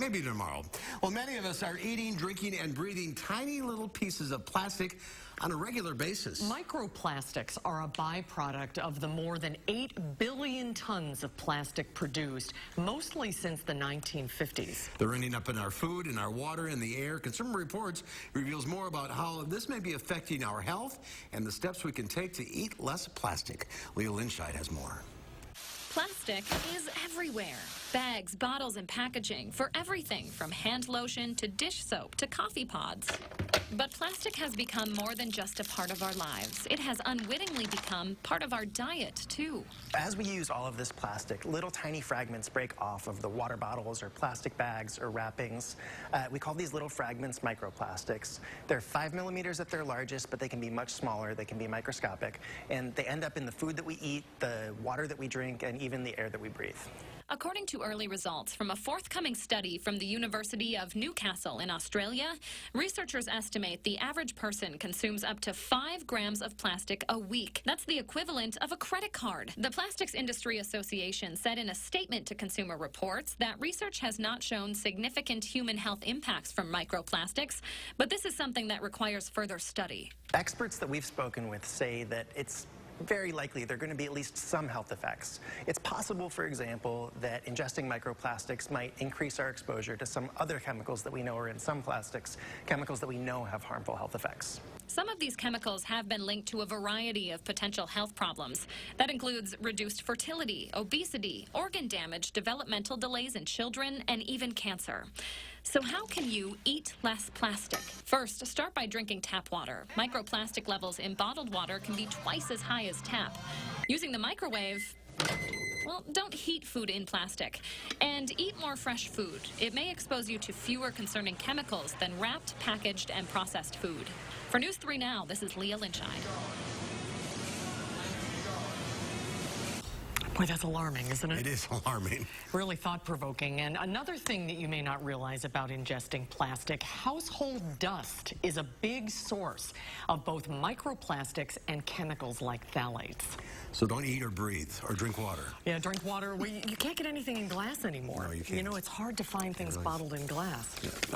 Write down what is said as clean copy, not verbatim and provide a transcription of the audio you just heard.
maybe tomorrow. Well, many of us are eating, drinking, and breathing tiny little pieces of plastic on a regular basis. Microplastics are a byproduct of the more than 8 billion tons of plastic produced, mostly since the 1950s. They're ending up in our food, in our water, in the air. Consumer Reports reveals more about how this may be affecting our health and the steps we can take to eat less plastic. Leah Linscheid has more. Plastic is everywhere. Bags, bottles, and packaging for everything from hand lotion to dish soap to coffee pods. But plastic has become more than just a part of our lives. It has unwittingly become part of our diet, too. As we use all of this plastic, little tiny fragments break off of the water bottles or plastic bags or wrappings. We call these little fragments microplastics. They're 5 millimeters at their largest, but they can be much smaller. They can be microscopic. And they end up in the food that we eat, the water that we drink, and even the air that we breathe. According to early results from a forthcoming study from the University of Newcastle in Australia, researchers estimate the average person consumes up to 5 grams of plastic a week. That's the equivalent of a credit card. The Plastics Industry Association said in a statement to Consumer Reports that research has not shown significant human health impacts from microplastics, but this is something that requires further study. Experts that we've spoken with say that it's very likely there are going to be at least some health effects. It's possible, for example, that ingesting microplastics might increase our exposure to some other chemicals that we know are in some plastics, chemicals that we know have harmful health effects. Some of these chemicals have been linked to a variety of potential health problems. That includes reduced fertility, obesity, organ damage, developmental delays in children, and even cancer. So how can you eat less plastic? First, start by drinking tap water. Microplastic levels in bottled water can be twice as high as tap. Using the microwave, well, don't heat food in plastic. And eat more fresh food. It may expose you to fewer concerning chemicals than wrapped, packaged, and processed food. For News 3 Now, this is Leah Linscheid. Boy, that's alarming, isn't it? It is alarming. Really thought-provoking. And another thing that you may not realize about ingesting plastic, household dust is a big source of both microplastics and chemicals like phthalates. So don't eat or breathe or drink water. Yeah, drink water. Well, you can't get anything in glass anymore. No, you can't. You know, it's hard to find things bottled in glass. Yeah.